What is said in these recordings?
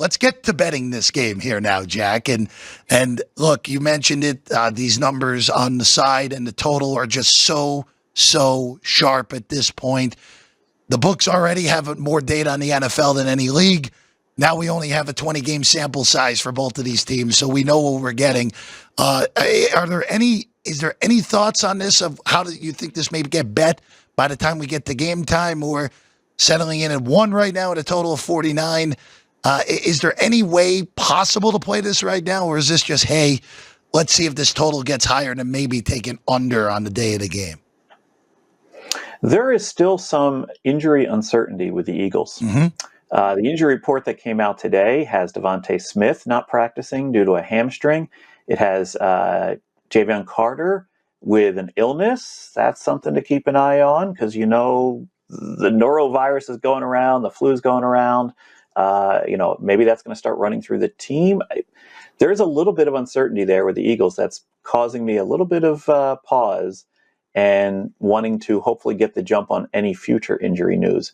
let's get to betting this game here now, Jack. And look, you mentioned it. These numbers on the side and the total are just so sharp at this point. The books already have more data on the NFL than any league. Now we only have a 20-game sample size for both of these teams, so we know what we're getting. Is there any thoughts on this of how do you think this may get bet by the time we get to game time, or settling in at 1 right now at a total of 49? Is there any way possible to play this right now, or is this just, hey, let's see if this total gets higher and maybe take an under on the day of the game? There is still some injury uncertainty with the Eagles. Mm-hmm. The injury report that came out today has Devontae Smith not practicing due to a hamstring. It has Javion Carter with an illness. That's something to keep an eye on because, the norovirus is going around, the flu is going around. Maybe that's going to start running through the team. There's a little bit of uncertainty there with the Eagles that's causing me a little bit of pause and wanting to hopefully get the jump on any future injury news.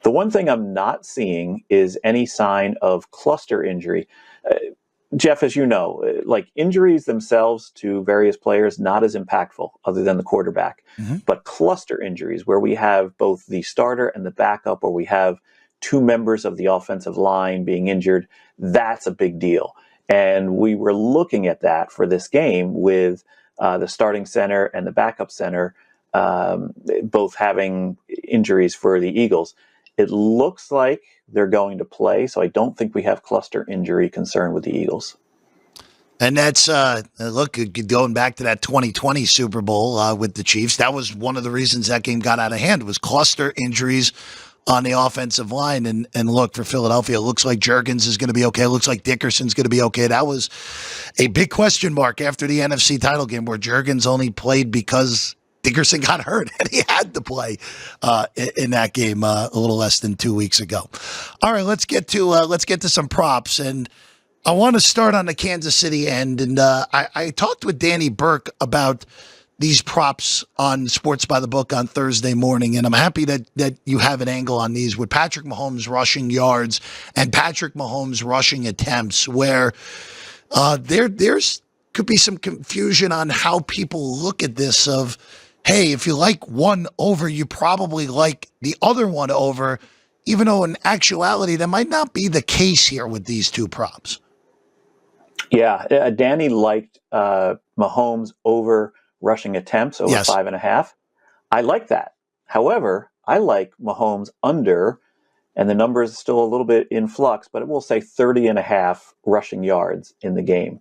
The one thing I'm not seeing is any sign of cluster injury. Jeff, as you know, like injuries themselves to various players, not as impactful other than the quarterback. Mm-hmm. But cluster injuries where we have both the starter and the backup, or we have two members of the offensive line being injured, that's a big deal. And we were looking at that for this game with the starting center and the backup center both having injuries for the Eagles. It looks like they're going to play, so I don't think we have cluster injury concern with the Eagles. And that's, going back to that 2020 Super Bowl with the Chiefs, that was one of the reasons that game got out of hand, was cluster injuries on the offensive line. And look, for Philadelphia, it looks like Juergens is going to be okay. It looks like Dickerson's going to be okay. That was a big question mark after the NFC title game where Juergens only played because Dickerson got hurt and he had to play in that game a little less than 2 weeks ago. All right, let's get to some props, and I want to start on the Kansas City end. And I talked with Danny Burke about these props on Sports by the Book on Thursday morning, and I'm happy that you have an angle on these with Patrick Mahomes rushing yards and Patrick Mahomes rushing attempts, where there's could be some confusion on how people look at this of, hey, if you like one over, you probably like the other one over, even though in actuality that might not be the case here with these two props. Yeah, Danny liked Mahomes over rushing attempts over 5.5. I like that. However, I like Mahomes under, and the number is still a little bit in flux, but it will say 30.5 rushing yards in the game.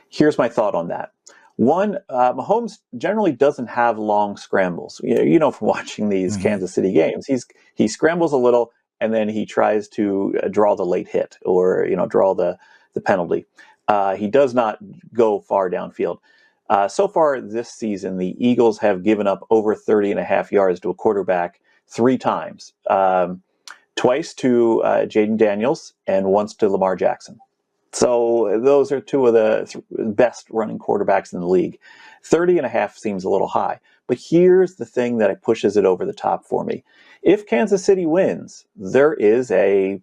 Here's my thought on that. One, Mahomes generally doesn't have long scrambles. From watching these Kansas City games, he scrambles a little and then he tries to draw the late hit or draw the penalty. He does not go far downfield. So far this season, the Eagles have given up over 30.5 yards to a quarterback 3 times, twice to Jaden Daniels and once to Lamar Jackson. So those are two of the best running quarterbacks in the league. 30.5 seems a little high. But here's the thing that pushes it over the top for me. If Kansas City wins, there is a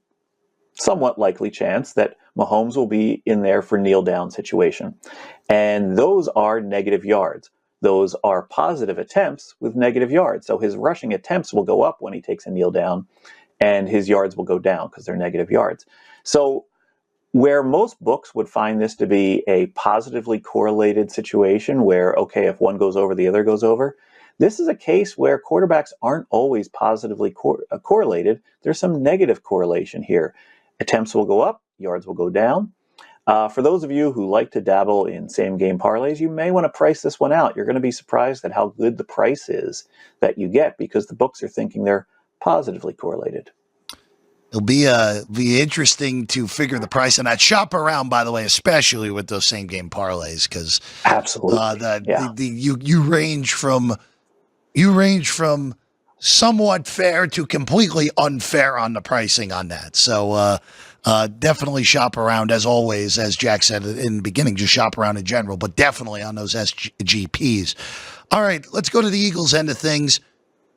somewhat likely chance that Mahomes will be in there for kneel down situation. And those are negative yards. Those are positive attempts with negative yards. So his rushing attempts will go up when he takes a kneel down, and his yards will go down because they're negative yards. So where most books would find this to be a positively correlated situation where, okay, if one goes over, the other goes over, this is a case where quarterbacks aren't always positively correlated. There's some negative correlation here. Attempts will go up, yards will go down. For those of you who like to dabble in same-game parlays, you may want to price this one out. You're going to be surprised at how good the price is that you get because the books are thinking they're positively correlated. It'll be interesting to figure the price on that. Shop around, by the way, especially with those same game parlays, because absolutely, you range from somewhat fair to completely unfair on the pricing on that. So definitely shop around, as always, as Jack said in the beginning. Just shop around in general, but definitely on those SGPs. All right, let's go to the Eagles end of things.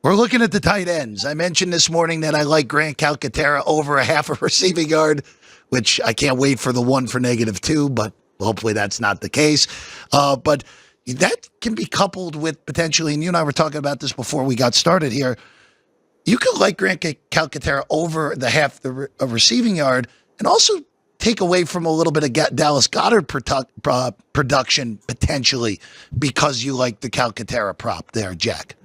We're looking at the tight ends. I mentioned this morning that I like Grant Calcaterra over a half a receiving yard. which I can't wait for the one for -2, but hopefully that's not the case. But that can be coupled with potentially, and you and I were talking about this before we got started here, you could like Grant Calcaterra over the half the receiving yard and also take away from a little bit of Dallas Goedert production potentially because you like the Calcaterra prop there, Jack.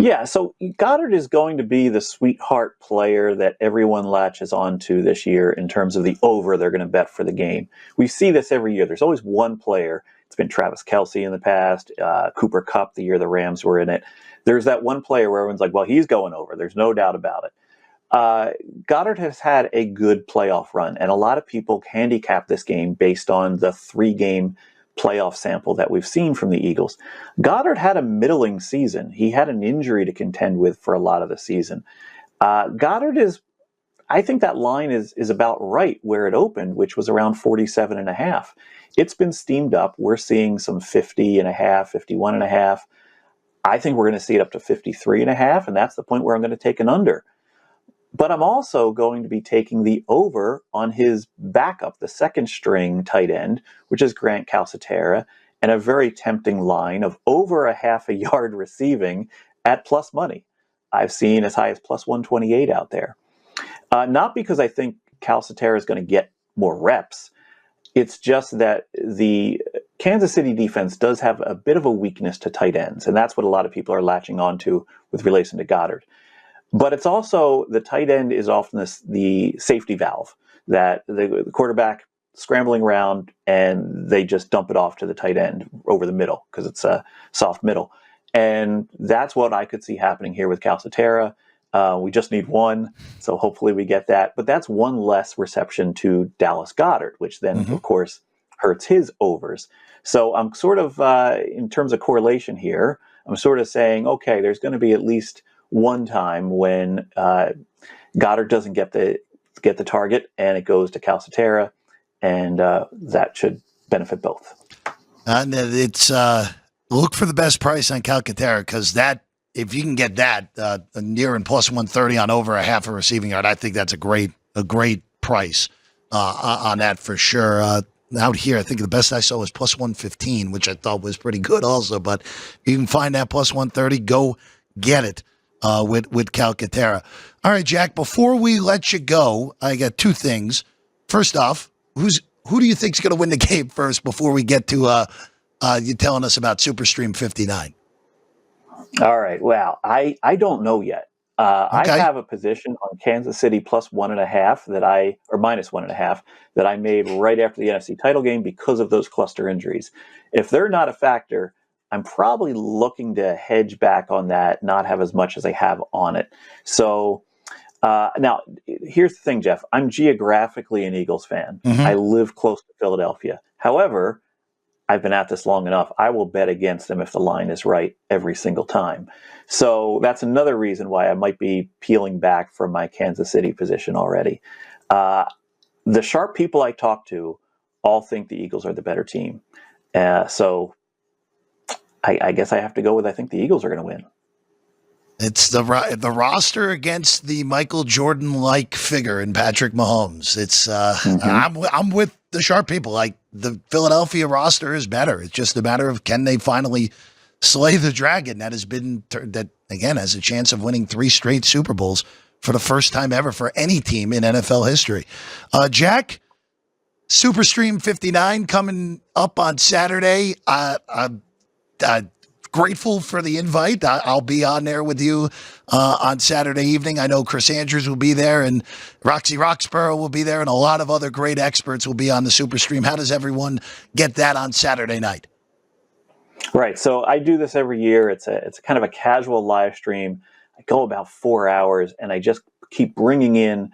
Yeah, so Goddard is going to be the sweetheart player that everyone latches onto this year in terms of the over they're going to bet for the game. We see this every year. There's always one player. It's been Travis Kelce in the past, Cooper Kupp the year the Rams were in it. There's that one player where everyone's like, well, he's going over. There's no doubt about it. Goddard has had a good playoff run, and a lot of people handicap this game based on the 3-game playoff sample that we've seen from the Eagles. Goddard had a middling season. He had an injury to contend with for a lot of the season. Goddard is, I think that line is about right where it opened, which was around 47.5. It's been steamed up. We're seeing some 50.5, 51.5. I think we're going to see it up to 53.5, and that's the point where I'm going to take an under. But I'm also going to be taking the over on his backup, the second string tight end, which is Grant Calcaterra, and a very tempting line of over a half a yard receiving at plus money. I've seen as high as plus 128 out there. Not because I think Calcaterra is going to get more reps. It's just that the Kansas City defense does have a bit of a weakness to tight ends, and that's what a lot of people are latching onto with relation to Goddard. But it's also the tight end is often the safety valve that the quarterback scrambling around and they just dump it off to the tight end over the middle because it's a soft middle. And that's what I could see happening here with Calcaterra. We just need one, so hopefully we get that. But that's one less reception to Dallas Goedert, which then, of course, hurts his overs. So I'm sort of, in terms of correlation here, I'm sort of saying, okay, there's going to be at least one time when Goddard doesn't get the target and it goes to Calcaterra, and that should benefit both. And it's look for the best price on Calcaterra because that if you can get that near and plus 130 on over a half a receiving yard, I think that's a great price on that for sure. Out here, I think the best I saw was plus 115, which I thought was pretty good also. But you can find that plus 130, go get it. With Calcaterra. All right, Jack, before we let you go, I got two things. First off, who do you think's going to win the game first before we get to you telling us about Superstream 59? All right. Well, I don't know yet. Okay. I have a position on Kansas City plus 1.5 or minus 1.5 that I made right after the NFC title game because of those cluster injuries. If they're not a factor, I'm probably looking to hedge back on that, not have as much as I have on it. So now, here's the thing, Jeff. I'm geographically an Eagles fan. I live close to Philadelphia. However, I've been at this long enough. I will bet against them if the line is right every single time. So that's another reason why I might be peeling back from my Kansas City position already. The sharp people I talk to all think the Eagles are the better team. So I guess I have to go with I think the Eagles are going to win. It's the roster against the Michael Jordan-like figure in Patrick Mahomes. It's I'm with the sharp people. Like the Philadelphia roster is better. It's just a matter of can they finally slay the dragon that has been that again has a chance of winning 3 straight Super Bowls for the first time ever for any team in NFL history. Jack, Superstream 59 coming up on Saturday. I'm grateful for the invite. I'll be on there with you on Saturday evening. I know Chris Andrews will be there and Roxy Roxborough will be there and a lot of other great experts will be on the Superstream. How does everyone get that on Saturday night? Right. So I do this every year. It's a kind of a casual live stream. I go about 4 hours and I just keep bringing in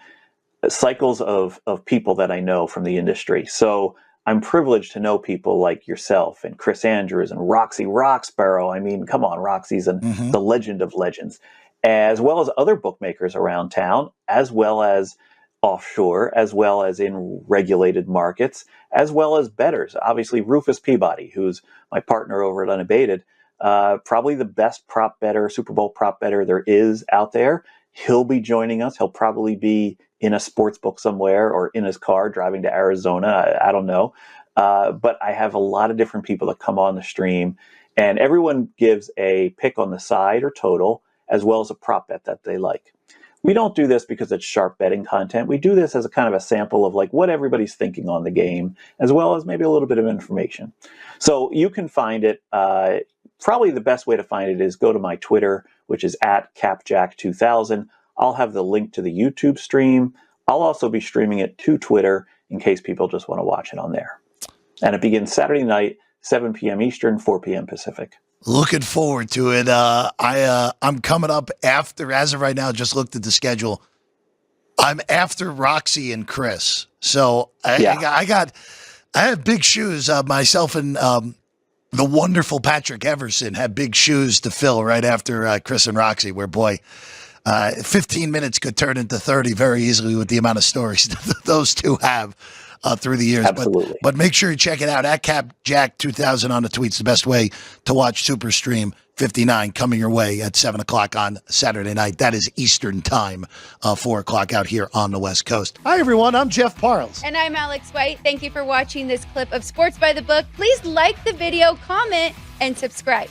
cycles of people that I know from the industry. So I'm privileged to know people like yourself and Chris Andrews and Roxy Roxborough. I mean, come on, Roxy's the legend of legends, as well as other bookmakers around town, as well as offshore, as well as in regulated markets, as well as bettors. Obviously, Rufus Peabody, who's my partner over at Unabated, probably the best prop better, Super Bowl prop better there is out there. He'll be joining us. He'll probably be in a sports book somewhere or in his car driving to Arizona. I don't know. But I have a lot of different people that come on the stream, and everyone gives a pick on the side or total, as well as a prop bet that they like. We don't do this because it's sharp betting content. We do this as a kind of a sample of like what everybody's thinking on the game, as well as maybe a little bit of information. So you can find it. Probably the best way to find it is go to my Twitter, which is at CapJack2000. I'll have the link to the YouTube stream. I'll also be streaming it to Twitter in case people just want to watch it on there. And it begins Saturday night, 7 p.m. Eastern, 4 p.m. Pacific. Looking forward to it. I'm coming up after, as of right now, just looked at the schedule. I'm after Roxy and Chris. So I have big shoes. Myself and the wonderful Patrick Everson have big shoes to fill right after Chris and Roxy, where, boy, 15 minutes could turn into 30 very easily with the amount of stories those two have through the years. Absolutely. But make sure you check it out at CapJack2000 on the tweets. The best way to watch Super Stream 59 coming your way at 7 o'clock on Saturday night. That is Eastern time, 4 o'clock out here on the West Coast. Hi, everyone. I'm Jeff Parles. And I'm Alex White. Thank you for watching this clip of Sports by the Book. Please like the video, comment, and subscribe.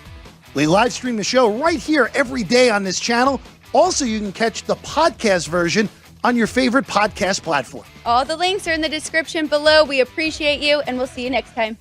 We live stream the show right here every day on this channel. Also, you can catch the podcast version on your favorite podcast platform. All the links are in the description below. We appreciate you, and we'll see you next time.